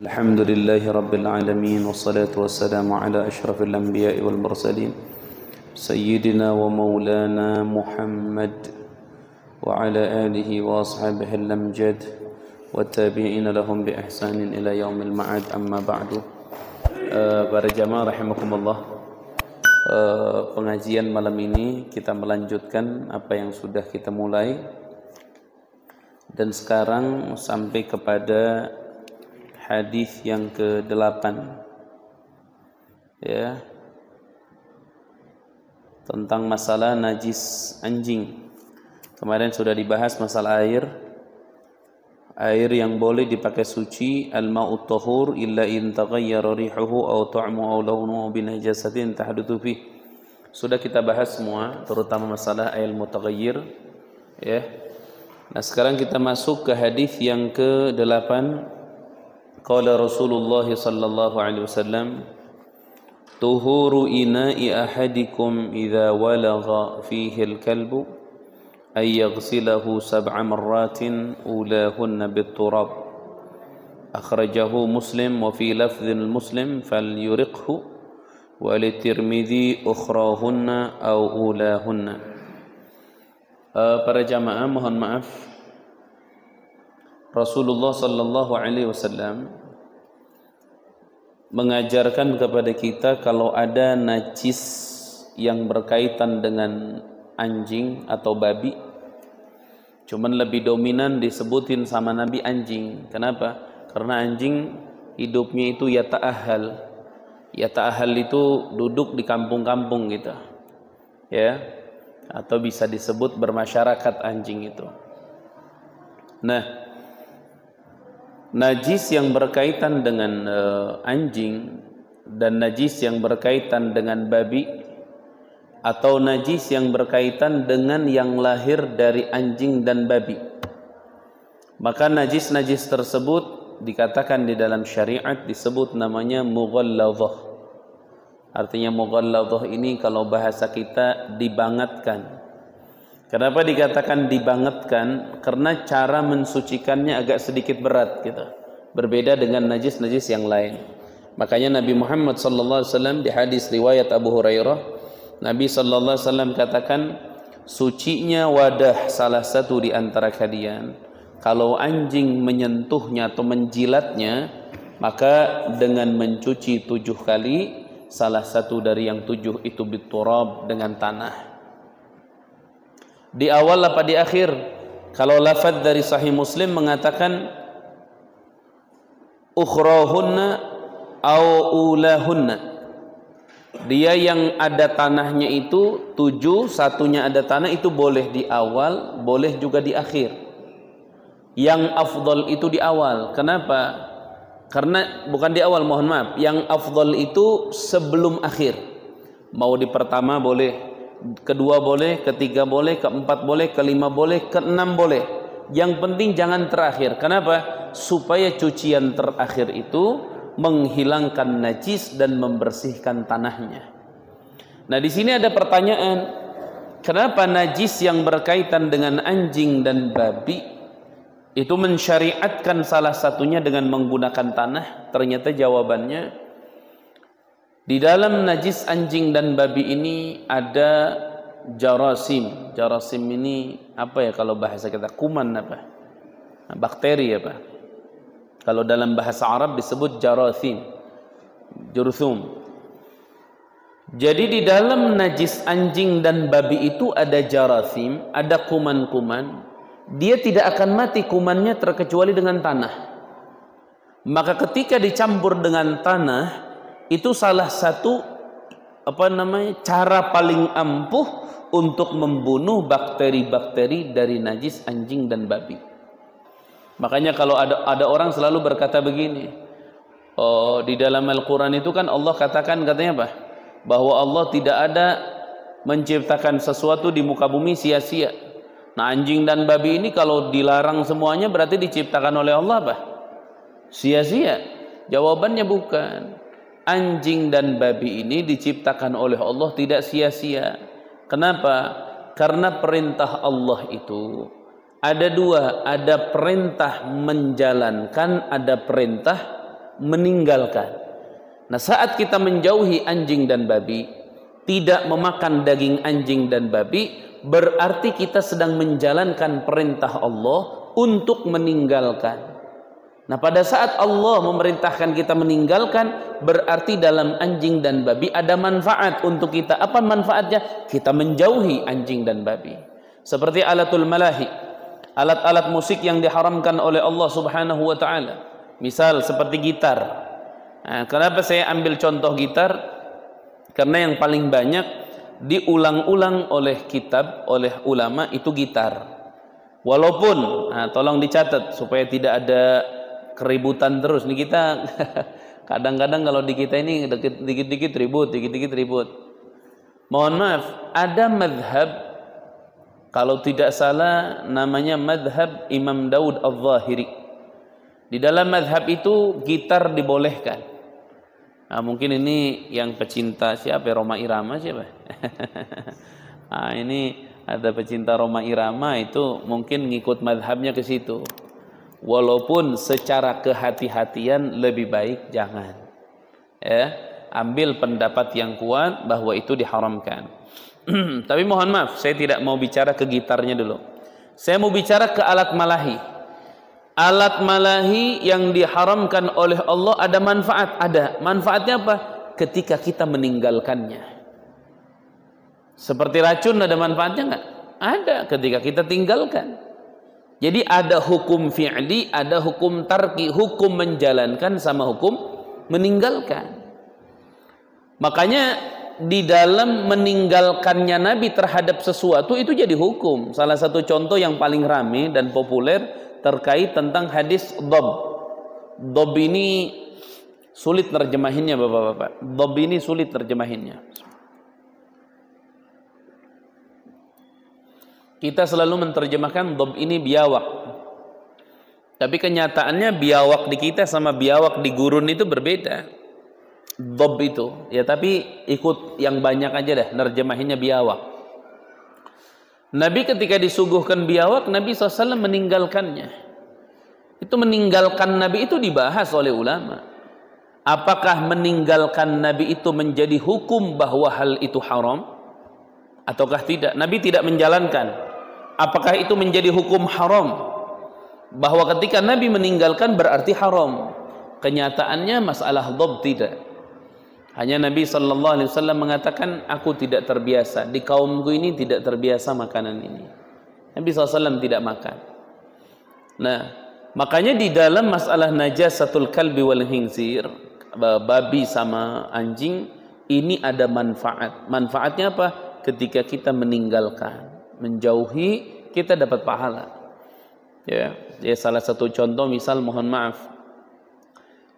الحمد لله رب العالمين والصلاة والسلام على أشرف الأنبياء والمرسلين سيدنا ومولانا محمد وعلى آله وأصحابه الأمجاد والتابعين لهم بإحسان إلى يوم المعاد أما بعد. Para jamaah rahimakumullah, pengajian malam ini kita melanjutkan apa yang sudah kita mulai, dan sekarang sampai kepada hadis yang ke-8 ya, tentang masalah najis anjing. Kemarin sudah dibahas masalah air yang boleh dipakai suci, al-ma'ut tahur illa in taghayyara rihuhu aw ta'mu aw launuhu bi najasatin tahdutsu fi. Sudah kita bahas semua, terutama masalah air mutaghayyir ya. Nah, sekarang kita masuk ke hadis yang ke-8. Qala Rasulullah sallallahu alaihi wasallam, tuhuru ina'i ahadikum idza walagha fihi al-kalbu ay yaghsilahu 7 marratin ulahunna bit-turab. Akhrajahu Muslim wa fi lafdhin Muslim falyuriqhu wa li Tirmidzi ukhrahunna aw ulahunna. Para jamaah, mohon maaf, Rasulullah sallallahu alaihi wasallam mengajarkan kepada kita kalau ada najis yang berkaitan dengan anjing atau babi, cuman lebih dominan disebutin sama Nabi anjing. Kenapa? Karena anjing hidupnya itu yata'ahal. Yata'ahal itu duduk di kampung-kampung gitu ya, atau bisa disebut bermasyarakat anjing itu. Nah, najis yang berkaitan dengan anjing dan najis yang berkaitan dengan babi, atau najis yang berkaitan dengan yang lahir dari anjing dan babi, maka najis-najis tersebut dikatakan di dalam syariat disebut namanya mughalladzah. Artinya mughalladzah ini kalau bahasa kita dibangetkan. Kenapa dikatakan dibangetkan? Karena cara mensucikannya agak sedikit berat gitu. Berbeda dengan najis-najis yang lain. Makanya Nabi Muhammad sallallahu alaihi wasallam di hadis riwayat Abu Hurairah, Nabi sallallahu alaihi wasallam katakan, sucinya wadah salah satu di antara kalian, kalau anjing menyentuhnya atau menjilatnya, maka dengan mencuci 7 kali, salah satu dari yang 7 itu biturab, dengan tanah. Di awal apa di akhir? Kalau lafaz dari Sahih Muslim mengatakan ukhrahunna au ulahunna, dia yang ada tanahnya itu 7, satunya ada tanah, itu boleh di awal, boleh juga di akhir. Yang afdal itu di awal. Kenapa? Karena bukan di awal, mohon maaf. Yang afdal itu sebelum akhir. Mau di pertama boleh, kedua boleh, ketiga boleh, keempat boleh, kelima boleh, keenam boleh. Yang penting jangan terakhir. Kenapa? Supaya cucian terakhir itu menghilangkan najis dan membersihkan tanahnya. Nah, di sini ada pertanyaan, kenapa najis yang berkaitan dengan anjing dan babi itu mensyariatkan salah satunya dengan menggunakan tanah? Ternyata jawabannya, di dalam najis anjing dan babi ini ada jarasim. Jarasim ini apa ya kalau bahasa kita? Kuman apa? Bakteri apa? Kalau dalam bahasa Arab disebut jarasim, jurthum. Jadi di dalam najis anjing dan babi itu ada jarasim, ada kuman-kuman. Dia tidak akan mati kumannya terkecuali dengan tanah. Maka ketika dicampur dengan tanah, itu salah satu cara paling ampuh untuk membunuh bakteri-bakteri dari najis anjing dan babi. Makanya kalau ada orang selalu berkata begini, oh, di dalam Al-Quran itu kan Allah katakan, katanya apa? Bahwa Allah tidak ada menciptakan sesuatu di muka bumi sia-sia. Nah, anjing dan babi ini kalau dilarang semuanya berarti diciptakan oleh Allah apa? Sia-sia. Jawabannya bukan. Anjing dan babi ini diciptakan oleh Allah tidak sia-sia. Kenapa? Karena perintah Allah itu ada 2, ada perintah menjalankan, ada perintah meninggalkan. Nah, saat kita menjauhi anjing dan babi, tidak memakan daging anjing dan babi, berarti kita sedang menjalankan perintah Allah untuk meninggalkan. Nah, pada saat Allah memerintahkan kita meninggalkan, berarti dalam anjing dan babi ada manfaat untuk kita. Apa manfaatnya? Kita menjauhi anjing dan babi. Seperti alatul malahi, alat-alat musik yang diharamkan oleh Allah Subhanahu wa taala. Misal seperti gitar. Nah, kenapa saya ambil contoh gitar? Karena yang paling banyak diulang-ulang oleh kitab, oleh ulama itu gitar. Walaupun, nah, tolong dicatat supaya tidak ada keributan terus. Nih kita kadang-kadang kalau di kita ini dikit-dikit ribut, dikit-dikit ribut. Mohon maaf, ada madhab, kalau tidak salah namanya madhab Imam Daud Al-Zahiri. Di dalam madhab itu gitar dibolehkan. Nah, mungkin ini yang pecinta siapa? Roma Irama siapa? Nah, ini ada pecinta Roma Irama itu mungkin ngikut madhabnya ke situ. Walaupun secara kehati-hatian lebih baik jangan. Ya, ambil pendapat yang kuat bahwa itu diharamkan. Tapi mohon maaf, saya tidak mau bicara ke gitarnya dulu. Saya mau bicara ke alat malahi. Alat malahi yang diharamkan oleh Allah ada manfaat, ada. Manfaatnya apa? Ketika kita meninggalkannya. Seperti racun ada manfaatnya enggak? Ada ketika kita tinggalkan. Jadi ada hukum fi'li, ada hukum tarki, hukum menjalankan sama hukum meninggalkan. Makanya di dalam meninggalkannya Nabi terhadap sesuatu itu jadi hukum. Salah satu contoh yang paling ramai dan populer terkait tentang hadis dhab. Dhab ini sulit terjemahinnya Bapak-bapak. Dhab ini sulit terjemahinnya. Kita selalu menerjemahkan dhab ini biawak. Tapi kenyataannya biawak di kita sama biawak di gurun itu berbeda. Dhab itu. Ya tapi ikut yang banyak aja dah. Nerjemahinnya biawak. Nabi ketika disuguhkan biawak, Nabi SAW meninggalkannya. Itu meninggalkan Nabi itu dibahas oleh ulama. Apakah meninggalkan Nabi itu menjadi hukum bahwa hal itu haram? Ataukah tidak? Nabi tidak menjalankan. Apakah itu menjadi hukum haram? Bahwa ketika Nabi meninggalkan berarti haram. Kenyataannya masalah dhab tidak. Hanya Nabi SAW mengatakan, aku tidak terbiasa. Di kaumku ini tidak terbiasa makanan ini. Nabi SAW tidak makan. Nah, makanya di dalam masalah najasatul kalbi wal khinzir, babi sama anjing, ini ada manfaat. Manfaatnya apa? Ketika kita meninggalkan, menjauhi, kita dapat pahala. Ya, salah satu contoh misal mohon maaf,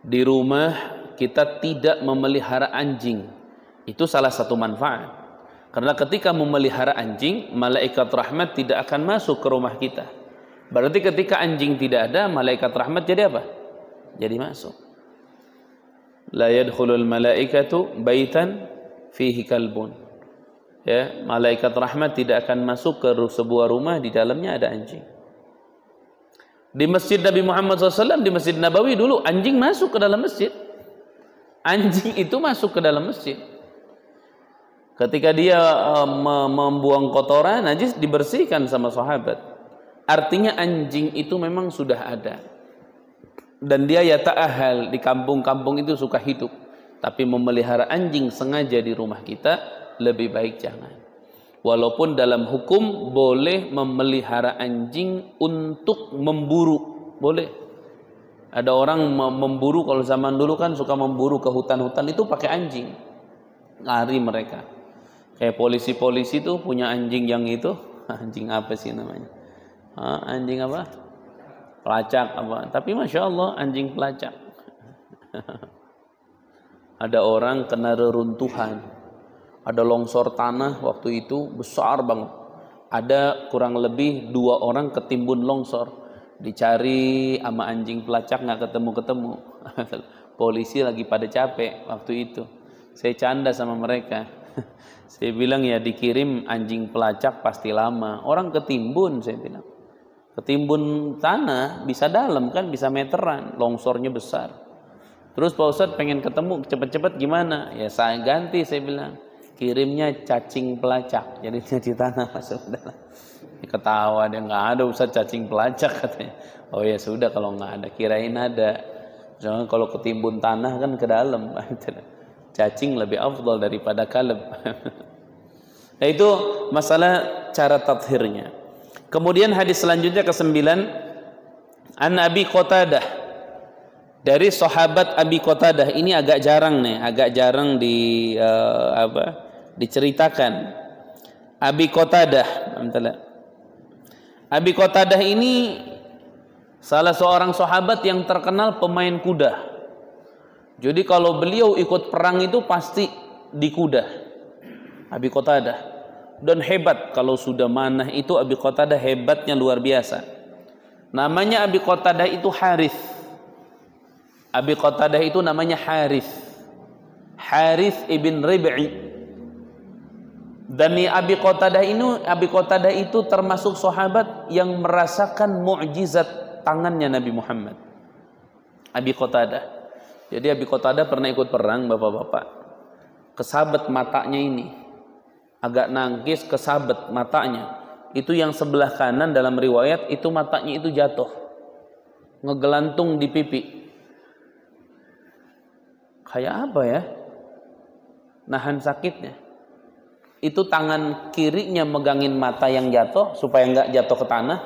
di rumah kita tidak memelihara anjing, itu salah satu manfaat. Karena ketika memelihara anjing, malaikat rahmat tidak akan masuk ke rumah kita. Berarti ketika anjing tidak ada, malaikat rahmat jadi apa? Jadi masuk. La yadkhulul malaikatu baitan fihi kalbun. Ya, malaikat rahmat tidak akan masuk ke sebuah rumah di dalamnya ada anjing. Di masjid Nabi Muhammad SAW, di Masjid Nabawi dulu anjing masuk ke dalam masjid. Anjing itu masuk ke dalam masjid. Ketika dia membuang kotoran, najis dibersihkan sama sahabat. Artinya anjing itu memang sudah ada. Dan dia yata'ahal, di kampung-kampung itu suka hidup. Tapi memelihara anjing sengaja di rumah kita, lebih baik jangan. Walaupun dalam hukum boleh memelihara anjing untuk memburu, boleh. Ada orang memburu, kalau zaman dulu kan suka memburu ke hutan-hutan itu pakai anjing, lari mereka. Kayak polisi-polisi tuh punya anjing yang itu, anjing apa sih namanya? Anjing apa? Pelacak apa? Tapi masya Allah anjing pelacak. Ada orang kena reruntuhan. Ada longsor tanah waktu itu besar banget. Ada kurang lebih 2 orang ketimbun longsor. Dicari sama anjing pelacak nggak ketemu-ketemu. Polisi lagi pada capek waktu itu. Saya canda sama mereka. Saya bilang ya dikirim anjing pelacak pasti lama. Orang ketimbun saya bilang. Ketimbun tanah bisa dalam kan, bisa meteran. Longsornya besar. Terus Pak Ustadz pengen ketemu cepet-cepet gimana? Ya saya ganti, saya bilang kirimnya cacing pelacak, jadi cuci tanah sudah. Ketawa dia, nggak ada Ustadz cacing pelacak katanya. Oh ya sudah kalau nggak ada, kirain ada. Jangan kalau ketimbun tanah kan ke dalam. Cacing lebih afdal daripada kalb. Nah itu masalah cara tathhirnya. Kemudian hadis selanjutnya ke-9, an Abi Qatadah, dari sahabat Abi Qatadah. Ini agak jarang nih, agak jarang diceritakan. Abi Qatadah, Abi Qatadah ini salah seorang sahabat yang terkenal pemain kuda. Jadi kalau beliau ikut perang itu pasti di kuda. Abi Qatadah, dan hebat kalau sudah manah itu. Abi Qatadah hebatnya luar biasa. Namanya Abi Qatadah itu Harith. Abi Qatadah itu namanya Harith ibn Rib'i. Dan Abi Qatadah itu termasuk sahabat yang merasakan mukjizat tangannya Nabi Muhammad. Abi Qatadah. Jadi Abi Qatadah pernah ikut perang, bapak-bapak. Kesabet matanya ini, agak nangkis, kesabet matanya. Itu yang sebelah kanan dalam riwayat itu matanya itu jatuh, ngegelantung di pipi. Kayak apa ya? Nahan sakitnya. Itu tangan kirinya megangin mata yang jatuh supaya nggak jatuh ke tanah.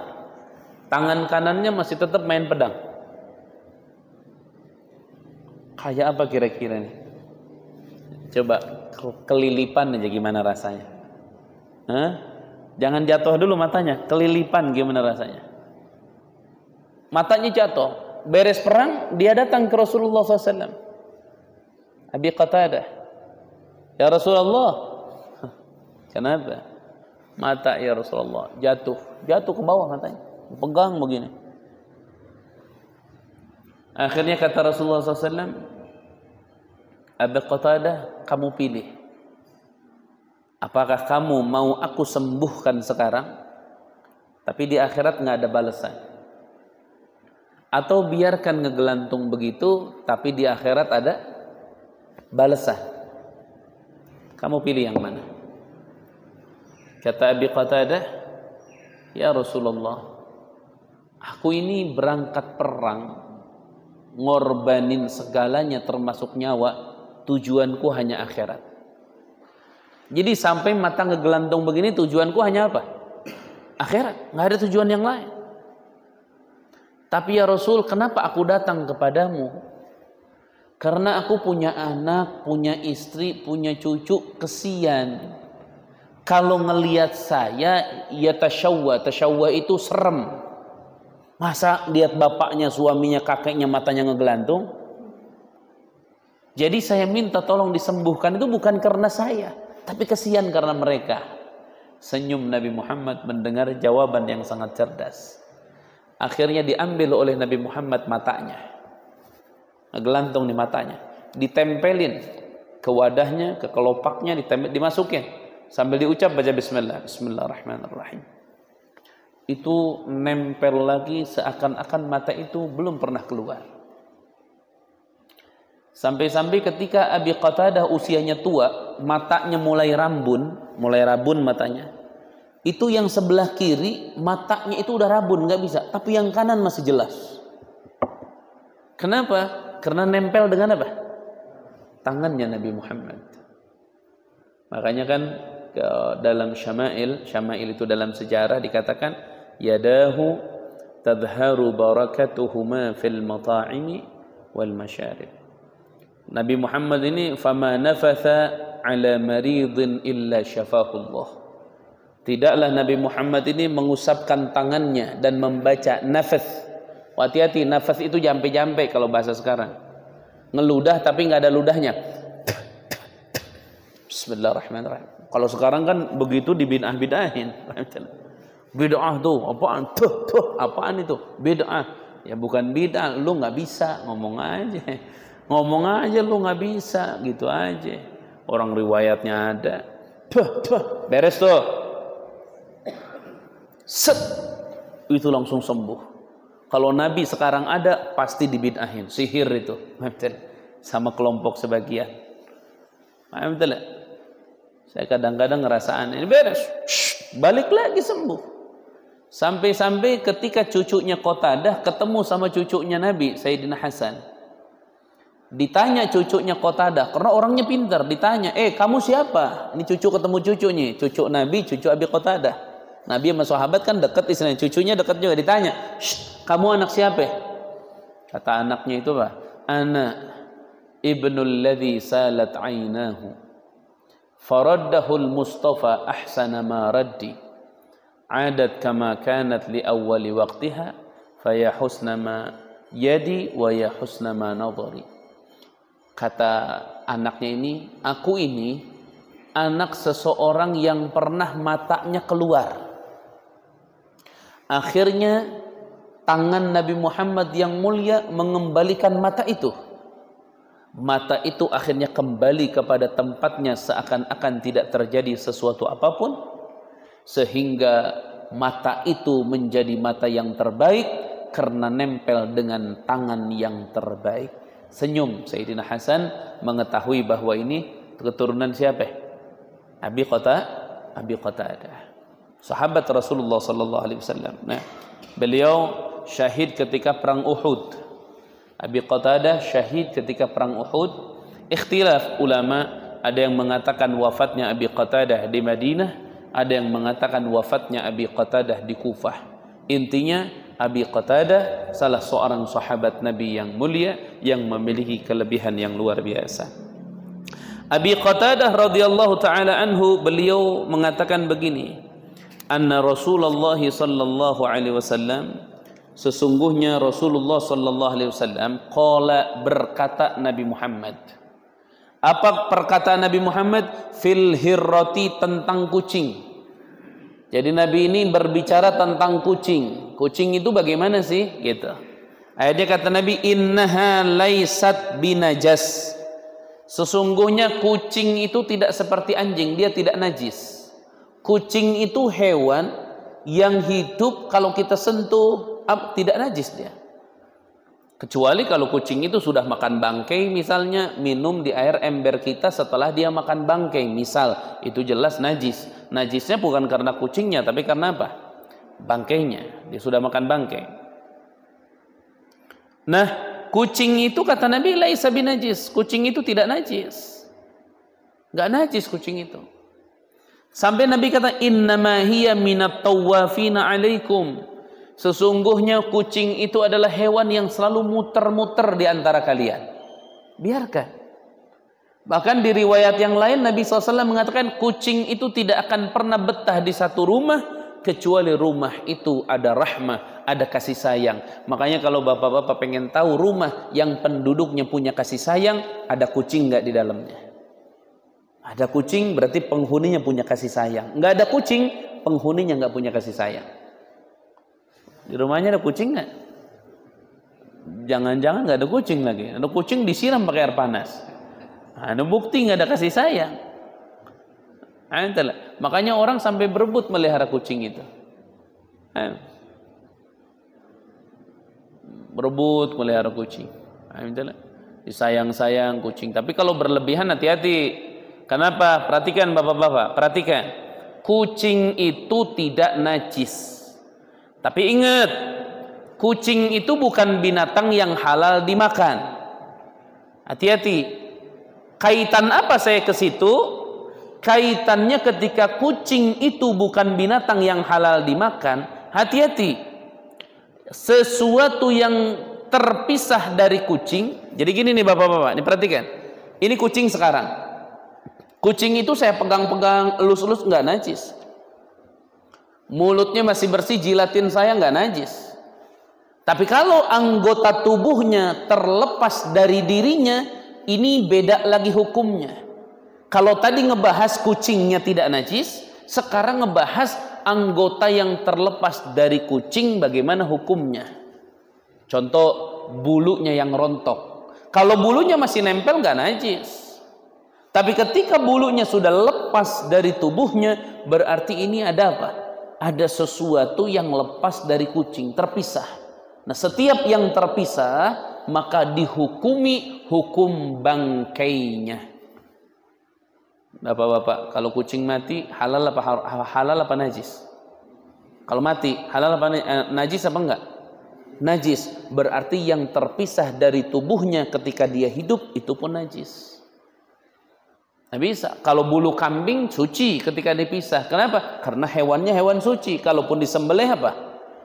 Tangan kanannya masih tetap main pedang. Kayak apa kira-kira nih? Coba kelilipan aja gimana rasanya? Hah? Jangan jatuh dulu matanya, kelilipan gimana rasanya? Matanya jatuh. Beres perang, dia datang ke Rasulullah SAW. Abi Qatadah, ya Rasulullah, kenapa? Mata ya Rasulullah jatuh ke bawah matanya, pegang begini. Akhirnya kata Rasulullah SAW, Abi Qatadah, kamu pilih. Apakah kamu mau aku sembuhkan sekarang, tapi di akhirat nggak ada balasan, atau biarkan ngegelantung begitu, tapi di akhirat ada balasan? Kamu pilih yang mana? Kata Abi Qatadah, ya Rasulullah, aku ini berangkat perang, ngorbanin segalanya termasuk nyawa, tujuanku hanya akhirat. Jadi sampai mata ngegelantung begini, tujuanku hanya apa? Akhirat, nggak ada tujuan yang lain. Tapi ya Rasul, kenapa aku datang kepadamu? Karena aku punya anak, punya istri, punya cucu, kesian. Kalau ngelihat saya, ya tasyawwa itu serem. Masa lihat bapaknya, suaminya, kakeknya, matanya ngegelantung? Jadi saya minta tolong disembuhkan, itu bukan karena saya, tapi kesian karena mereka. Senyum Nabi Muhammad mendengar jawaban yang sangat cerdas. Akhirnya diambil oleh Nabi Muhammad matanya. Ngegelantung di matanya, ditempelin ke wadahnya, ke kelopaknya, dimasukin sambil diucap baca Bismillahirrahmanirrahim. Itu nempel lagi seakan-akan mata itu belum pernah keluar. Sampai-sampai ketika Abi Qatadah usianya tua, matanya mulai rabun matanya. Itu yang sebelah kiri matanya itu udah rabun, nggak bisa, tapi yang kanan masih jelas. Kenapa? Karena nempel dengan apa? Tangannya Nabi Muhammad. Makanya kan dalam syama'il itu dalam sejarah dikatakan yadahu tadharu barakatuhuma fil mata'imi wal masyarib. Nabi Muhammad ini fama nafatha ala maridin illa syafahullah. Tidaklah Nabi Muhammad ini mengusapkan tangannya dan membaca nafath. Hati-hati, nafas itu jampe-jampe kalau bahasa sekarang. Ngeludah tapi nggak ada ludahnya. Bismillahirrahmanirrahim. Kalau sekarang kan begitu dibid'ah-bid'ahin. Bid'ah tuh, apaan? Apaan itu? Bid'ah. Ya bukan bid'ah, lu nggak bisa, ngomong aja. Ngomong aja lu nggak bisa, gitu aja. Orang riwayatnya ada. Beres tuh. Set. Itu langsung sembuh. Kalau Nabi sekarang ada, pasti dibid'ahin. Sihir itu. sama kelompok sebagian. Paham betul? Saya kadang-kadang ngerasaan ini beres, balik lagi sembuh. Sampai-sampai ketika cucunya Qatadah ketemu sama cucunya Nabi Sayyidina Hasan. Ditanya cucunya Qatadah, karena orangnya pintar, ditanya, kamu siapa? Ini cucu ketemu cucunya, cucu Nabi, cucu Abi Qatadah. Nabi sama sahabat kan dekat istilahnya, cucunya dekat juga. Ditanya, kamu anak siapa? Kata anaknya itu apa? Ana ibnul ladzi salat ainahu faraddahu al-Mustafa ahsana ma raddi adat kama kanat li awwali waqtiha faya husna ma yadi wa ya husna ma nadhari. Kata anaknya ini, aku ini anak seseorang yang pernah matanya keluar. Akhirnya tangan Nabi Muhammad yang mulia mengembalikan mata itu. Mata itu akhirnya kembali kepada tempatnya seakan-akan tidak terjadi sesuatu apapun. Sehingga mata itu menjadi mata yang terbaik karena nempel dengan tangan yang terbaik. Senyum Sayyidina Hasan mengetahui bahwa ini keturunan siapa? Abi Qatadah. Sahabat Rasulullah sallallahu alaihi wasallam. Nah, beliau syahid ketika perang Uhud. Abi Qatadah syahid ketika perang Uhud. Ikhtilaf ulama, ada yang mengatakan wafatnya Abi Qatadah di Madinah, ada yang mengatakan wafatnya Abi Qatadah di Kufah. Intinya Abi Qatadah salah seorang sahabat Nabi yang mulia yang memiliki kelebihan yang luar biasa. Abi Qatadah radhiyallahu taala anhu, beliau mengatakan begini, anna Rasulullah sallallahu alaihi wasallam, sesungguhnya Rasulullah sallallahu alaihi wasallam qala, berkata Nabi Muhammad. Apa perkataan Nabi Muhammad? Fil hirrati, tentang kucing. Jadi Nabi ini berbicara tentang kucing. Kucing itu bagaimana sih? Gitu. Ayatnya kata Nabi, innaha laysat binajas. Sesungguhnya kucing itu tidak seperti anjing, dia tidak najis. Kucing itu hewan yang hidup kalau kita sentuh tidak najis dia. Kecuali kalau kucing itu sudah makan bangkai misalnya, minum di air ember kita setelah dia makan bangkai misal, itu jelas najis. Najisnya bukan karena kucingnya, tapi karena apa? Bangkainya, dia sudah makan bangkai. Nah, kucing itu kata Nabi laisa binajis, kucing itu tidak najis. Enggak najis kucing itu. Sampai Nabi kata innama hiya minat tawafina alaikum. Sesungguhnya kucing itu adalah hewan yang selalu muter-muter di antara kalian. Biarkan. Bahkan di riwayat yang lain Nabi SAW mengatakan kucing itu tidak akan pernah betah di satu rumah kecuali rumah itu ada rahmah, ada kasih sayang. Makanya kalau bapak-bapak pengen tahu rumah yang penduduknya punya kasih sayang, ada kucing nggak di dalamnya? Ada kucing berarti penghuninya punya kasih sayang. Nggak ada kucing, penghuninya nggak punya kasih sayang. Di rumahnya ada kucing nggak? Jangan-jangan nggak ada kucing lagi. Ada kucing disiram pakai air panas. Ada bukti nggak ada kasih sayang. Makanya orang sampai berebut melihara kucing itu. Berebut melihara kucing. Disayang-sayang kucing. Tapi kalau berlebihan hati-hati. Kenapa? Perhatikan bapak-bapak. Perhatikan. Kucing itu tidak najis. Tapi ingat, kucing itu bukan binatang yang halal dimakan. Hati-hati. Kaitan apa saya ke situ? Kaitannya ketika kucing itu bukan binatang yang halal dimakan, hati-hati. Sesuatu yang terpisah dari kucing. Jadi gini nih bapak-bapak, ini perhatikan. Ini kucing sekarang. Kucing itu saya pegang-pegang, elus-elus nggak najis. Mulutnya masih bersih, jilatin saya nggak najis. Tapi kalau anggota tubuhnya terlepas dari dirinya, ini beda lagi hukumnya. Kalau tadi ngebahas kucingnya tidak najis, sekarang ngebahas anggota yang terlepas dari kucing bagaimana hukumnya. Contoh bulunya yang rontok. Kalau bulunya masih nempel nggak najis. Tapi ketika bulunya sudah lepas dari tubuhnya, berarti ini ada apa? Ada sesuatu yang lepas dari kucing, terpisah. Nah, setiap yang terpisah maka dihukumi hukum bangkainya. Bapak-bapak, kalau kucing mati halal apa najis? Kalau mati halal apa najis apa enggak? Najis. Berarti yang terpisah dari tubuhnya ketika dia hidup itu pun najis. Nggak bisa. Kalau bulu kambing suci ketika dipisah. Kenapa? Karena hewannya hewan suci. Kalaupun disembelih apa?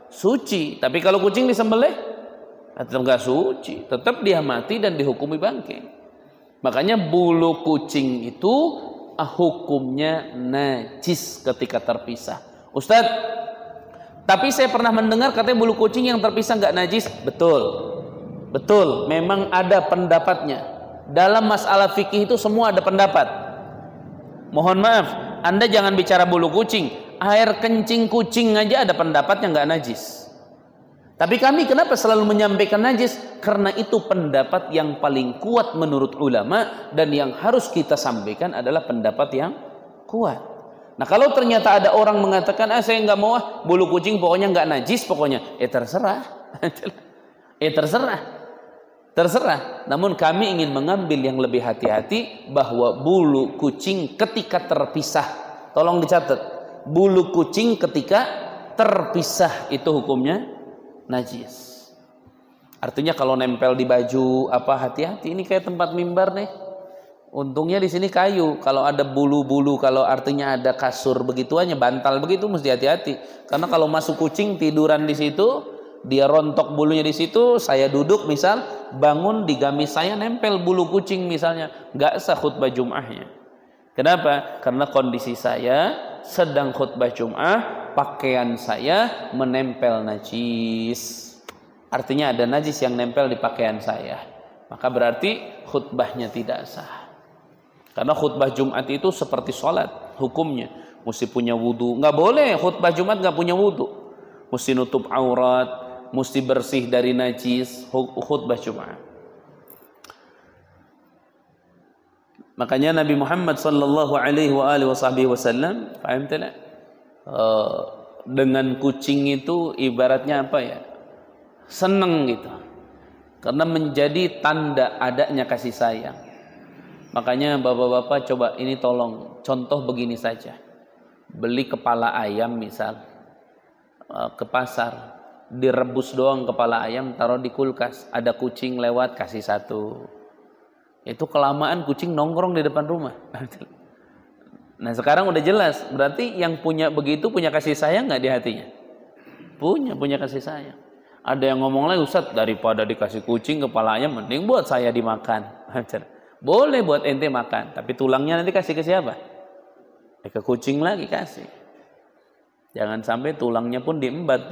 Suci. Tapi kalau kucing disembelih tetap nggak suci. Tetap dia mati dan dihukumi bangkai. Makanya bulu kucing itu hukumnya najis ketika terpisah. Ustadz, tapi saya pernah mendengar katanya bulu kucing yang terpisah nggak najis. Betul, betul. Memang ada pendapatnya. Dalam masalah fikih itu semua ada pendapat. Mohon maaf, Anda jangan bicara bulu kucing. Air kencing kucing aja ada pendapatnya nggak najis. Tapi kami kenapa selalu menyampaikan najis? Karena itu pendapat yang paling kuat menurut ulama, dan yang harus kita sampaikan adalah pendapat yang kuat. Nah, kalau ternyata ada orang mengatakan, saya nggak mau bulu kucing pokoknya nggak najis pokoknya, terserah. Terserah. Namun kami ingin mengambil yang lebih hati-hati bahwa bulu kucing ketika terpisah, tolong dicatat, bulu kucing ketika terpisah itu hukumnya najis. Artinya kalau nempel di baju hati-hati. Ini kayak tempat mimbar nih. Untungnya di sini kayu. Kalau ada bulu-bulu, kalau artinya ada kasur begituannya, bantal begitu mesti hati-hati. Karena kalau masuk kucing tiduran di situ, dia rontok bulunya di situ, saya duduk misal, bangun di gamis saya nempel bulu kucing misalnya, nggak sah khutbah Jum'ahnya. Kenapa? Karena kondisi saya sedang khutbah Jum'ah, pakaian saya menempel najis. Artinya ada najis yang nempel di pakaian saya. Maka berarti khutbahnya tidak sah. Karena khutbah Jumat itu seperti sholat hukumnya. Mesti punya wudu. Nggak boleh khutbah Jumat nggak punya wudu. Mesti nutup aurat, mesti bersih dari najis khutbah Jumat. Makanya Nabi Muhammad sallallahu alaihi wasallam, paham tak? Dengan kucing itu ibaratnya apa ya? Seneng gitu. Karena menjadi tanda adanya kasih sayang. Makanya bapak-bapak coba ini tolong contoh begini saja. Beli kepala ayam misal ke pasar, direbus doang kepala ayam, taruh di kulkas, ada kucing lewat kasih satu. Itu kelamaan kucing nongkrong di depan rumah. Nah sekarang udah jelas, berarti yang punya begitu punya kasih sayang nggak di hatinya? Punya kasih sayang. Ada yang ngomong lagi, Ustaz, daripada dikasih kucing kepala ayam mending buat saya dimakan. Boleh buat ente makan, tapi tulangnya nanti kasih ke siapa? Ke kucing lagi kasih. Jangan sampai tulangnya pun diembat.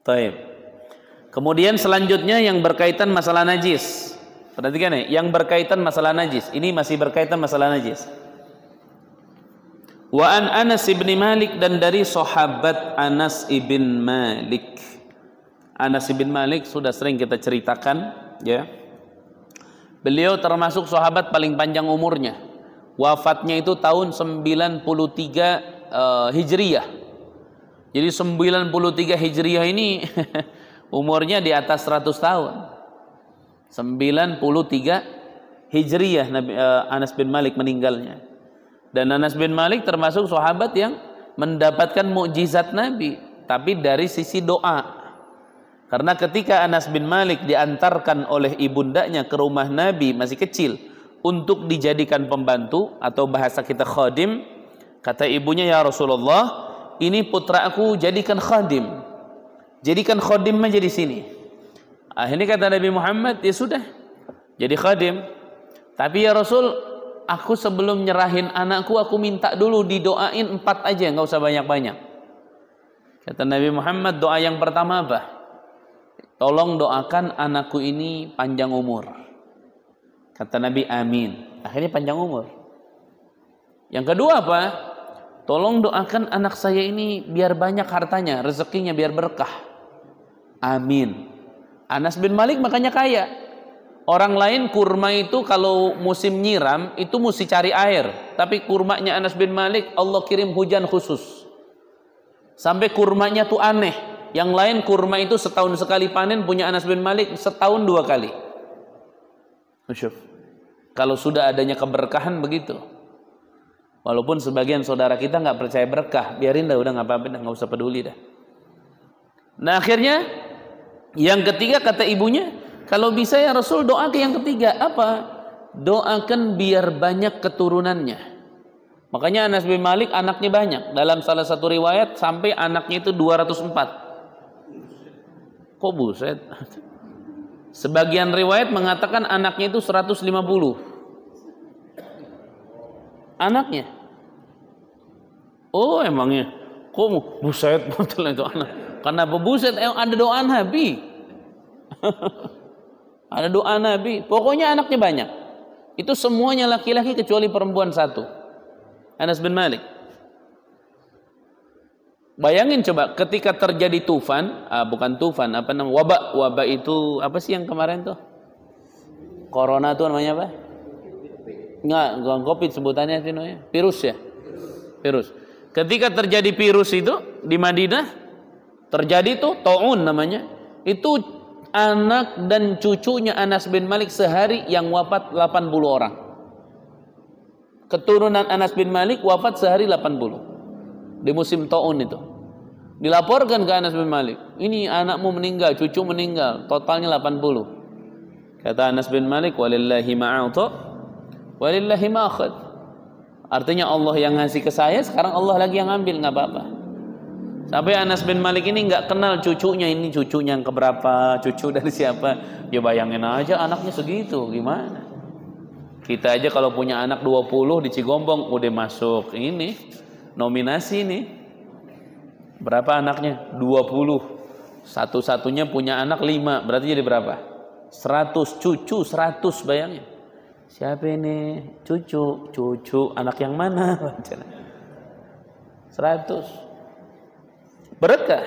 Taib. Kemudian selanjutnya yang berkaitan masalah najis. Perhatikan nih, yang berkaitan masalah najis. Ini masih berkaitan masalah najis. Wa an Anas ibn Malik, dan dari sahabat Anas ibn Malik. Anas ibn Malik sudah sering kita ceritakan, ya. Beliau termasuk sahabat paling panjang umurnya. Wafatnya itu tahun 93 Hijriyah. Jadi 93 Hijriyah ini umurnya di atas 100 tahun. 93 Hijriyah Anas bin Malik meninggalnya. Dan Anas bin Malik termasuk sahabat yang mendapatkan mukjizat Nabi, tapi dari sisi doa. Karena ketika Anas bin Malik diantarkan oleh ibundanya ke rumah Nabi masih kecil untuk dijadikan pembantu atau bahasa kita khadim, kata ibunya, ya Rasulullah, ini putraku jadikan khadim. Jadikan khadim aja di sini. Akhirnya kata Nabi Muhammad, ya sudah, jadi khadim. Tapi ya Rasul, aku sebelum nyerahin anakku, aku minta dulu didoain 4 aja, nggak usah banyak-banyak. Kata Nabi Muhammad, doa yang pertama apa? Tolong doakan anakku ini panjang umur. Kata Nabi, amin. Akhirnya panjang umur. Yang kedua apa? Tolong doakan anak saya ini biar banyak hartanya, rezekinya biar berkah. Amin. Anas bin Malik makanya kaya. Orang lain kurma itu kalau musim nyiram itu mesti cari air, tapi kurmanya Anas bin Malik Allah kirim hujan khusus. Sampai kurmanya tuh aneh. Yang lain kurma itu setahun sekali panen, punya Anas bin Malik setahun 2 kali. Masyuf. Kalau sudah adanya keberkahan begitu. Walaupun sebagian saudara kita nggak percaya berkah, biarin dah, udah nggak apa-apa, nggak usah peduli dah. Nah akhirnya yang ketiga kata ibunya, kalau bisa ya Rasul doa ke yang ketiga. Apa? Doakan biar banyak keturunannya. Makanya Anas bin Malik anaknya banyak. Dalam salah satu riwayat sampai anaknya itu 204. Kok buset? Sebagian riwayat mengatakan anaknya itu 150. Anaknya. Oh emangnya. Kok buset betul itu anak. Karena buset ada doa Nabi. Ada doa Nabi. Pokoknya anaknya banyak. Itu semuanya laki-laki kecuali perempuan 1. Anas bin Malik. Bayangin coba ketika terjadi tufan, bukan tufan, apa namanya, wabak itu apa sih yang kemarin tuh? Corona tuh namanya apa? Enggak, bukan Covid sebutannya sih namanya. Virus ya? Virus. Ketika terjadi virus itu di Madinah, terjadi tuh taun namanya. Itu anak dan cucunya Anas bin Malik sehari yang wafat 80 orang. Keturunan Anas bin Malik wafat sehari 80 di musim taun itu. Dilaporkan ke Anas bin Malik, ini anakmu meninggal, cucu meninggal, totalnya 80. Kata Anas bin Malik, walillahi ma'ata walillahi ma'akhad. Artinya Allah yang ngasih ke saya, sekarang Allah lagi yang ambil, nggak apa-apa. Sampai Anas bin Malik ini nggak kenal cucunya, ini cucunya yang keberapa, cucu dari siapa. Ya bayangin aja anaknya segitu, gimana? Kita aja kalau punya anak 20 di Cigombong udah masuk ini nominasi nih. Berapa anaknya? 20. Satu-satunya punya anak 5, berarti jadi berapa? 100, cucu 100, bayangin. Siapa ini? Cucu anak yang mana? 100. Berkah.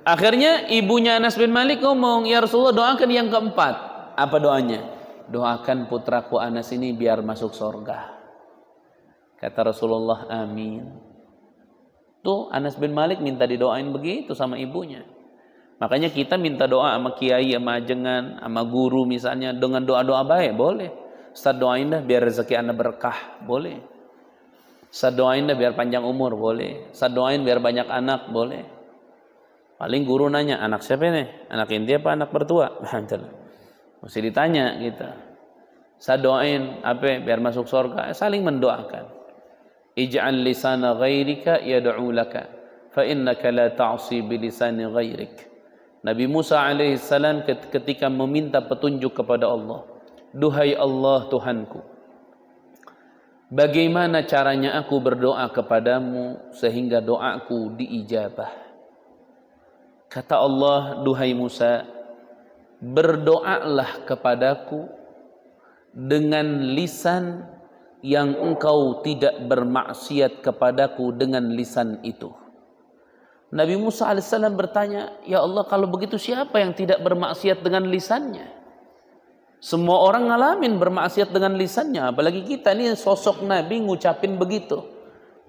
Akhirnya ibunya Anas bin Malik ngomong, ya Rasulullah doakan yang keempat. Apa doanya? Doakan putraku Anas ini biar masuk surga. Kata Rasulullah, amin. Tuh Anas bin Malik minta didoain begitu sama ibunya. Makanya kita minta doa sama kiai, sama ajengan, sama guru misalnya dengan doa-doa baik, boleh. Ustaz doain dah biar rezeki Anda berkah, boleh. Ustaz doain dah biar panjang umur, boleh. Ustaz doain biar banyak anak, boleh. Paling guru nanya, anak siapa nih? Anak inti apa anak mertua? Mesti ditanya gitu. Ustaz doain apa biar masuk surga, saling mendoakan. Ij'al lisana ghairika yad'u laka fa innaka la ta'si bi lisani ghairik. Nabi Musa alaihissalam ketika meminta petunjuk kepada Allah, duhai Allah Tuhanku, bagaimana caranya aku berdoa kepadamu sehingga doaku diijabah? Kata Allah, duhai Musa, berdoalah kepadaku dengan lisan yang engkau tidak bermaksiat kepadaku dengan lisan itu. Nabi Musa alaihissalam bertanya, ya Allah kalau begitu siapa yang tidak bermaksiat dengan lisannya? Semua orang ngalamin bermaksiat dengan lisannya, apalagi kita ini sosok Nabi ngucapin begitu.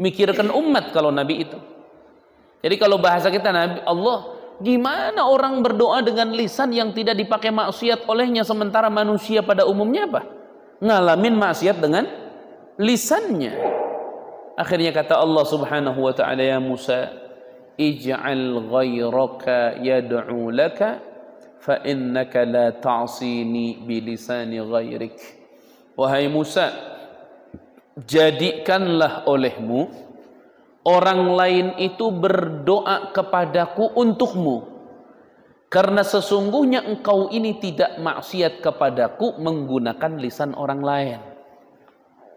Mikirkan umat kalau Nabi itu. Jadi kalau bahasa kita Nabi Allah, gimana orang berdoa dengan lisan yang tidak dipakai maksiat olehnya, sementara manusia pada umumnya apa? Ngalamin maksiat dengan lisannya. Akhirnya kata Allah Subhanahu wa taala, ya Musa, ij'al ghairaka yad'u laka fa innaka la ta'sini bi lisani ghairik. Wahai Musa, jadikanlah olehmu orang lain itu berdoa kepadaku untukmu, karena sesungguhnya engkau ini tidak maksiat kepadaku menggunakan lisan orang lain.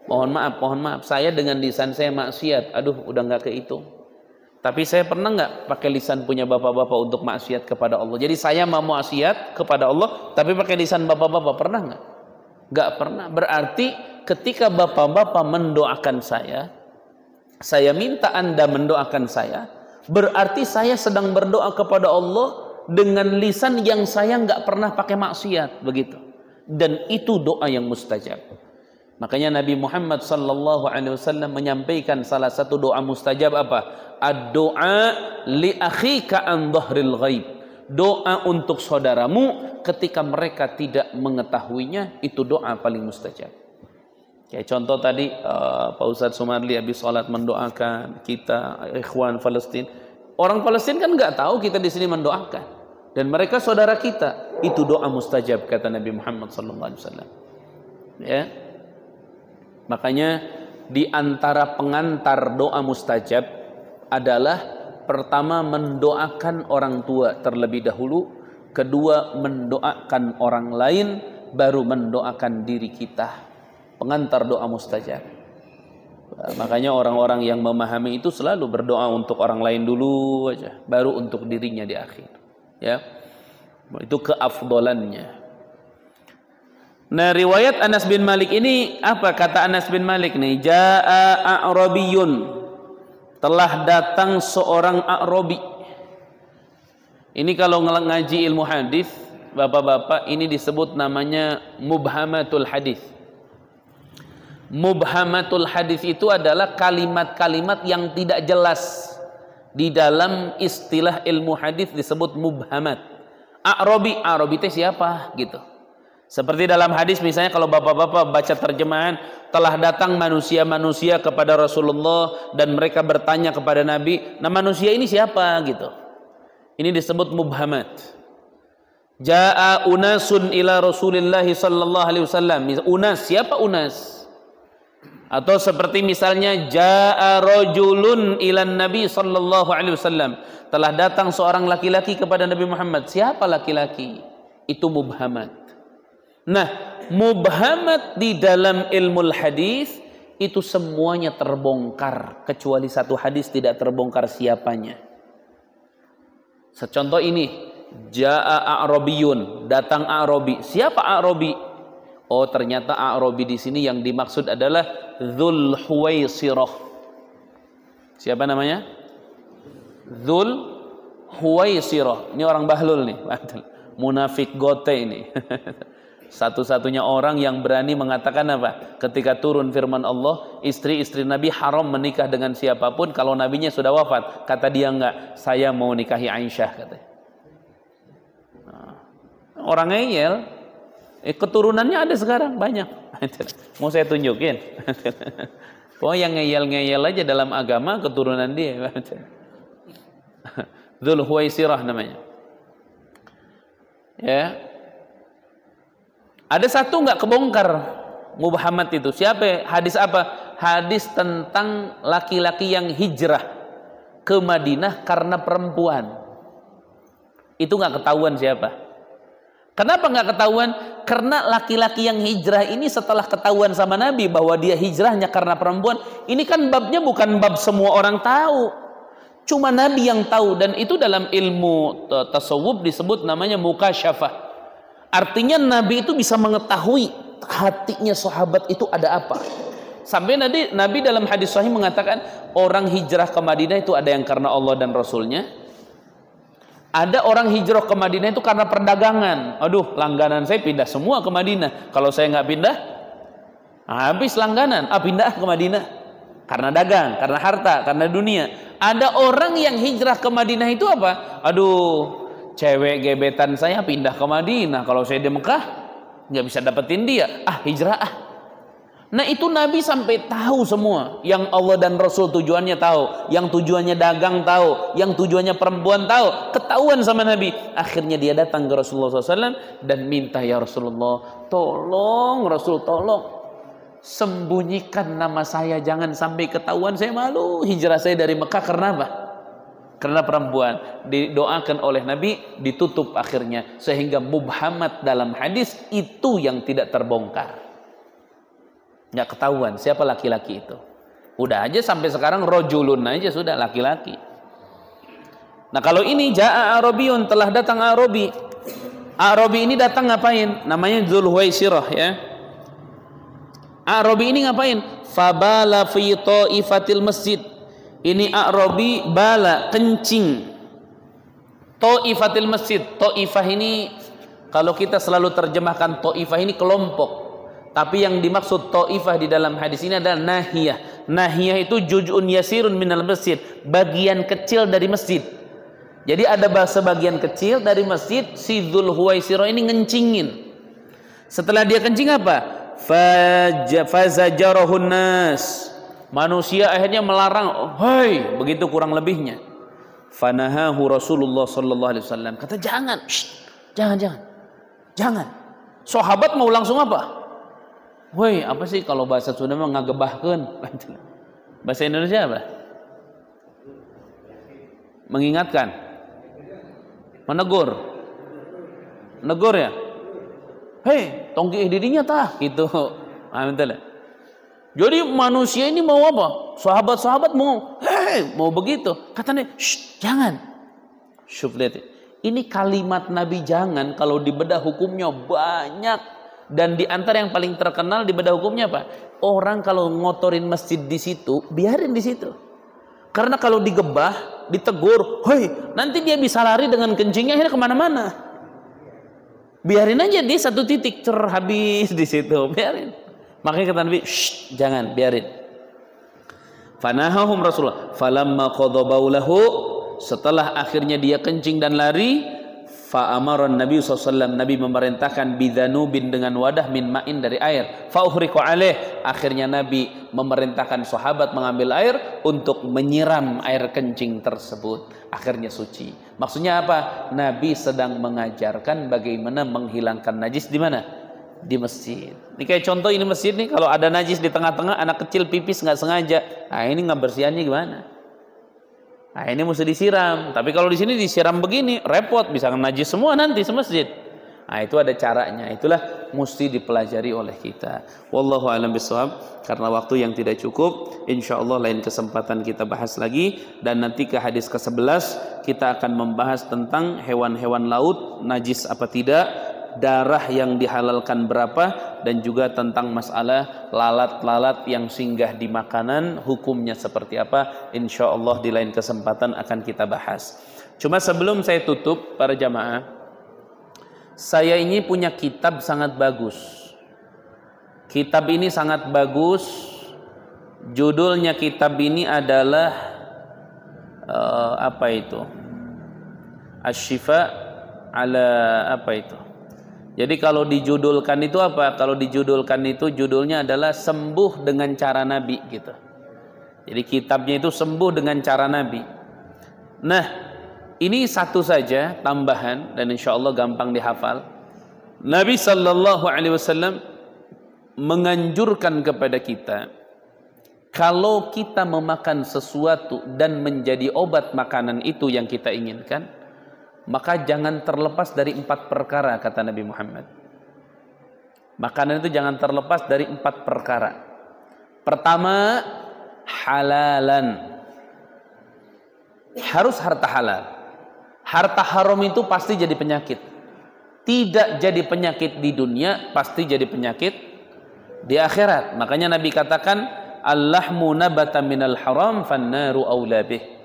Mohon maaf, saya dengan lisan saya maksiat, aduh udah nggak kehitung. Tapi saya pernah nggak pakai lisan punya bapak-bapak untuk maksiat kepada Allah? Jadi saya mau maksiat kepada Allah, tapi pakai lisan bapak-bapak, pernah nggak? Nggak pernah. Berarti ketika bapak-bapak mendoakan saya minta Anda mendoakan saya, berarti saya sedang berdoa kepada Allah dengan lisan yang saya nggak pernah pakai maksiat, begitu. Dan itu doa yang mustajab. Makanya Nabi Muhammad sallallahu alaihi wasallam menyampaikan salah satu doa mustajab apa? Ad-du'a li akhika an dhahril ghaib. Doa untuk saudaramu ketika mereka tidak mengetahuinya, itu doa paling mustajab. Kayak contoh tadi Pak Ustadz Sumarli habis sholat mendoakan kita ikhwan Palestina. Orang Palestina kan nggak tahu kita di sini mendoakan, dan mereka saudara kita. Itu doa mustajab kata Nabi Muhammad sallallahu alaihi wasallam. Ya. Makanya di antara pengantar doa mustajab adalah pertama mendoakan orang tua terlebih dahulu, kedua mendoakan orang lain, baru mendoakan diri kita. Pengantar doa mustajab. Makanya orang-orang yang memahami itu selalu berdoa untuk orang lain dulu aja, baru untuk dirinya di akhir. Ya, itu keafdolannya. Nah, riwayat Anas bin Malik ini apa kata Anas bin Malik nih? Jaa a'rabiyun, telah datang seorang A'rabi. Ini kalau ngaji ilmu hadis, bapak-bapak, ini disebut namanya mubhamatul hadis. Mubhamatul hadis itu adalah kalimat-kalimat yang tidak jelas. Di dalam istilah ilmu hadis disebut mubhamat. A'rabi itu siapa gitu. Seperti dalam hadis misalnya kalau bapak-bapak baca terjemahan, telah datang manusia-manusia kepada Rasulullah dan mereka bertanya kepada Nabi, nah manusia ini siapa gitu. Ini disebut mubhamat. Jaa unasun ila Rasulillah sallallahu alaihi wasallam. Unas, siapa unas? Atau seperti misalnya jaa rajulun ilan Nabi sallallahu alaihi wasallam. Telah datang seorang laki-laki kepada Nabi Muhammad. Siapa laki-laki? Itu mubhamat. Nah, mubhamat di dalam ilmu hadis itu semuanya terbongkar, kecuali satu hadis tidak terbongkar siapanya. Secontoh ini, jaa a'rabiyun, datang A'rabi. Siapa A'rabi? Oh, ternyata A'rabi di sini yang dimaksud adalah Dzul Huwaisirah. Siapa namanya? Dzul Huwaisirah. Ini orang Bahlul nih, munafik gote ini. Satu-satunya orang yang berani mengatakan apa? Ketika turun firman Allah, istri-istri Nabi haram menikah dengan siapapun kalau nabinya sudah wafat. Kata dia enggak, saya mau nikahi Aisyah katanya. Orang ngeyel, keturunannya ada sekarang banyak. Mau saya tunjukin? Oh, yang ngeyel-ngeyel aja dalam agama keturunan dia. Dzul Huwaisirah namanya. Ya. Ada satu nggak kebongkar mubhamat itu. Siapa? Hadis apa? Hadis tentang laki-laki yang hijrah ke Madinah karena perempuan. Itu nggak ketahuan siapa. Kenapa nggak ketahuan? Karena laki-laki yang hijrah ini setelah ketahuan sama Nabi bahwa dia hijrahnya karena perempuan, ini kan babnya bukan bab semua orang tahu. Cuma Nabi yang tahu, dan itu dalam ilmu tasawuf disebut namanya mukasyafah. Artinya Nabi itu bisa mengetahui hatinya sahabat itu ada apa. Sampai Nabi dalam hadis sahih mengatakan orang hijrah ke Madinah itu ada yang karena Allah dan Rasulnya. Ada orang hijrah ke Madinah itu karena perdagangan. Aduh, langganan saya pindah semua ke Madinah. Kalau saya nggak pindah, habis langganan. Pindah ke Madinah karena dagang, karena harta, karena dunia. Ada orang yang hijrah ke Madinah itu apa? Aduh, cewek gebetan saya pindah ke Madinah. Kalau saya di Mekah nggak bisa dapetin dia. Hijrah. Nah, itu Nabi sampai tahu semua. Yang Allah dan Rasul tujuannya tahu, yang tujuannya dagang tahu, yang tujuannya perempuan tahu. Ketahuan sama Nabi. Akhirnya dia datang ke Rasulullah SAW dan minta, ya Rasulullah, tolong Rasul, tolong sembunyikan nama saya, jangan sampai ketahuan, saya malu. Hijrah saya dari Mekah karena apa? Karena perempuan. Didoakan oleh Nabi, ditutup akhirnya, sehingga mubhamat dalam hadis itu yang tidak terbongkar. Nggak ketahuan siapa laki-laki itu. Udah aja sampai sekarang rojulun aja sudah laki-laki. Nah, kalau ini jaa A'rabiyun, telah datang A'rabi. A'rabi ini datang ngapain? Namanya Dzul Huwaisirah, ya. A'rabi ini ngapain? Fabala fi ta'ifatil masjid. Ini A'rabi bala, kencing. Ta'ifatil masjid. Ta'ifah ini kalau kita selalu terjemahkan ta'ifah ini kelompok. Tapi yang dimaksud ta'ifah di dalam hadis ini adalah nahiyah. Nahiyah itu juz'un yasirun minal masjid, bagian kecil dari masjid. Jadi ada sebagian kecil dari masjid, si Dzul Huwaisirah ini ngencingin. Setelah dia kencing apa? Fazajarahun nas. Manusia akhirnya melarang, "Hei," begitu kurang lebihnya. Fanahahu Rasulullah sallallahu alaihi wasallam. Kata, "Jangan. Jangan." Sahabat mau langsung apa? Woi, apa sih kalau bahasa Sunda mah ngagebahkeun. Bahasa Indonesia apa? Mengingatkan. Menegur. Negur ya? Hei, tongki dirinya tah gitu. Alhamdulillah. Jadi manusia ini mau apa? Sahabat-sahabat mau, mau begitu. Katanya, jangan. Syuf, lihat. Ini kalimat Nabi jangan kalau dibedah hukumnya banyak. Dan di antara yang paling terkenal di bedah hukumnya apa? Orang kalau ngotorin masjid di situ, biarin di situ. Karena kalau digebah, ditegur, hei, nanti dia bisa lari dengan kencingnya akhirnya kemana-mana. Biarin aja di satu titik terhabis di situ, biarin. Makanya kata Nabi, jangan, biarin. Fanahahum Rasulullah, falamma qadabau lahu, setelah akhirnya dia kencing dan lari, fa'amaran Nabi SAW, Nabi memerintahkan bidhanubin dengan wadah min ma'in dari air, fa'uhriqu alaih, akhirnya Nabi memerintahkan sahabat mengambil air untuk menyiram air kencing tersebut, akhirnya suci. Maksudnya apa? Nabi sedang mengajarkan bagaimana menghilangkan najis di mana? Di masjid. Ini kayak contoh, ini masjid nih, kalau ada najis di tengah-tengah, anak kecil pipis nggak sengaja, nah ini ngebersihannya gimana? Nah ini mesti disiram. Tapi kalau di sini disiram begini, repot, bisa najis semua nanti semasjid. Nah itu ada caranya. Itulah mesti dipelajari oleh kita. Wallahu a'lam bishawab. Karena waktu yang tidak cukup, insya Allah lain kesempatan kita bahas lagi. Dan nanti ke hadis ke-11 kita akan membahas tentang hewan-hewan laut najis apa tidak, darah yang dihalalkan berapa, dan juga tentang masalah lalat-lalat yang singgah di makanan, hukumnya seperti apa. Insya Allah di lain kesempatan akan kita bahas. Cuma sebelum saya tutup, para jamaah, saya ini punya kitab sangat bagus. Kitab ini sangat bagus. Judulnya kitab ini adalah apa itu? Asy-Syifa ala apa itu? Jadi kalau dijudulkan itu apa? Kalau dijudulkan itu judulnya adalah sembuh dengan cara Nabi gitu. Jadi kitabnya itu sembuh dengan cara Nabi. Nah, ini satu saja tambahan dan insya Allah gampang dihafal. Nabi Sallallahu Alaihi Wasallam menganjurkan kepada kita, kalau kita memakan sesuatu dan menjadi obat makanan itu yang kita inginkan, maka jangan terlepas dari 4 perkara, kata Nabi Muhammad. Makanan itu jangan terlepas dari 4 perkara. Pertama, halalan. Harus harta halal. Harta haram itu pasti jadi penyakit. Tidak jadi penyakit di dunia, pasti jadi penyakit di akhirat. Makanya Nabi katakan, al-lahmu nabata minal haram fannaru aula bih.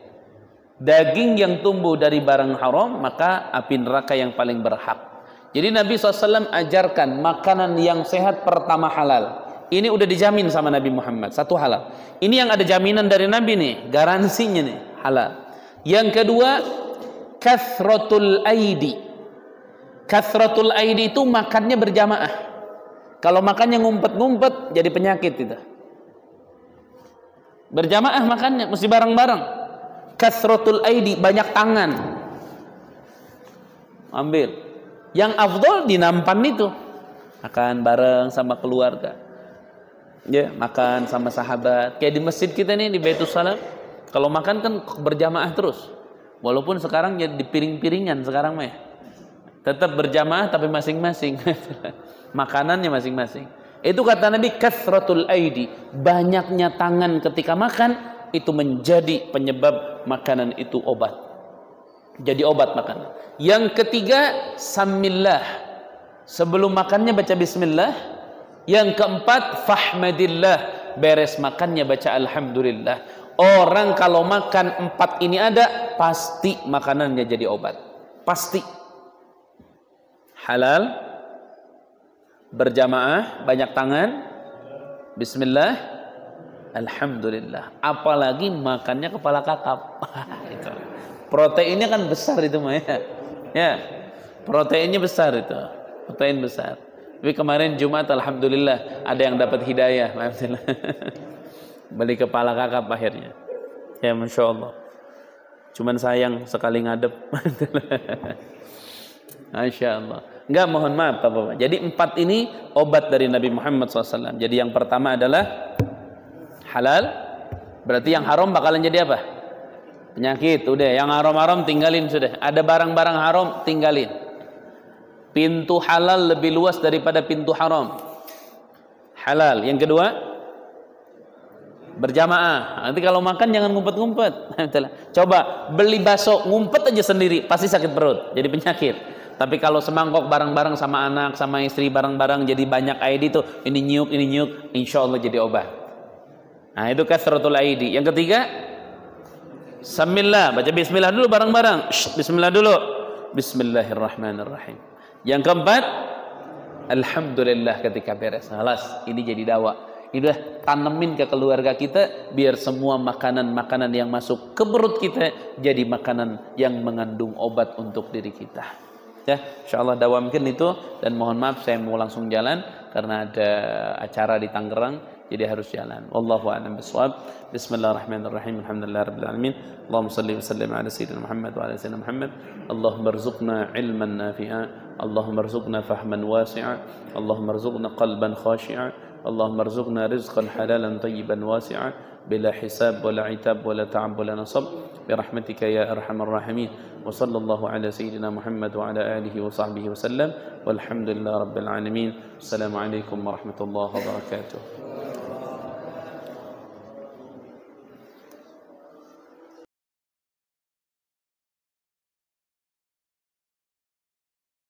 Daging yang tumbuh dari barang haram, maka api neraka yang paling berhak. Jadi Nabi SAW ajarkan makanan yang sehat pertama halal. Ini udah dijamin sama Nabi Muhammad, satu halal. Ini yang ada jaminan dari Nabi nih, garansinya nih, halal. Yang kedua, kathratul aidi. Kathratul aidi itu makannya berjamaah. Kalau makannya ngumpet-ngumpet jadi penyakit itu. Berjamaah makannya, mesti bareng-bareng. Kathratul aidi, banyak tangan. Ambil. Yang afdol di nampan itu. Makan bareng sama keluarga. Ya, makan sama sahabat. Kayak di masjid kita nih di Baitus Salam. Kalau makan kan berjamaah terus. Walaupun sekarang jadi piring-piringan sekarang mah. Tetap berjamaah tapi masing-masing. Makanannya masing-masing. Itu kata Nabi, kathratul aidi, banyaknya tangan ketika makan itu menjadi penyebab makanan itu obat. Jadi obat makanan. Yang ketiga, samillah. Sebelum makannya baca bismillah. Yang keempat, fahmadillah. Beres makannya baca alhamdulillah. Orang kalau makan 4 ini ada, pasti makanannya jadi obat. Pasti. Halal, berjamaah, banyak tangan, bismillah, alhamdulillah. Apalagi makannya kepala kakap. Itu. Proteinnya kan besar itu mah ya. Ya. Proteinnya besar itu. Protein besar. Tapi kemarin Jumat alhamdulillah ada yang dapat hidayah. Beli kepala kakap akhirnya. Ya Masya Allah. Cuman sayang sekali ngadep. Masya Allah. Enggak, mohon maaf Bapak. Jadi 4 ini obat dari Nabi Muhammad SAW. Jadi yang pertama adalah halal. Berarti yang haram bakalan jadi apa? Penyakit. Udah, yang haram-haram tinggalin sudah. Ada barang-barang haram tinggalin. Pintu halal lebih luas daripada pintu haram. Halal. Yang kedua, berjamaah. Nanti kalau makan jangan ngumpet-ngumpet. Coba beli bakso, ngumpet aja sendiri, pasti sakit perut, jadi penyakit. Tapi kalau semangkok bareng-bareng sama anak, sama istri bareng-bareng, jadi banyak aidi itu, ini nyuk, insya Allah jadi obat. Nah itu kasratul aidi. Yang ketiga, samillah, baca bismillah dulu bareng-bareng. Bismillah dulu. Bismillahirrahmanirrahim. Yang keempat, alhamdulillah ketika beres. Halas, ini jadi dawa. Inilah tanemin ke keluarga kita biar semua makanan-makanan yang masuk ke perut kita jadi makanan yang mengandung obat untuk diri kita. Ya, insyaallah dawamkan itu, dan mohon maaf saya mau langsung jalan karena ada acara di Tangerang jadi harus jalan. Wallahu a'lam bishawab. Bismillahirrahmanirrahim. Alhamdulillahirabbil alamin. Allahumma shalli wa sallim ala sayyidina Muhammad wa ala sayyidina Muhammad. Allahumma arzuqna ilman nafi'a. Allahumma arzuqna fahman wasi'a. Allahumma arzuqna qalban khashi'a. اللهم ارزقنا رزقا حلالا طيبا واسعا بلا حساب ولا عتاب ولا تعب ولا نصب برحمتك يا ارحم الراحمين وصلى الله على سيدنا محمد وعلى اله وصحبه وسلم والحمد لله رب العالمين. السلام عليكم ورحمة الله وبركاته.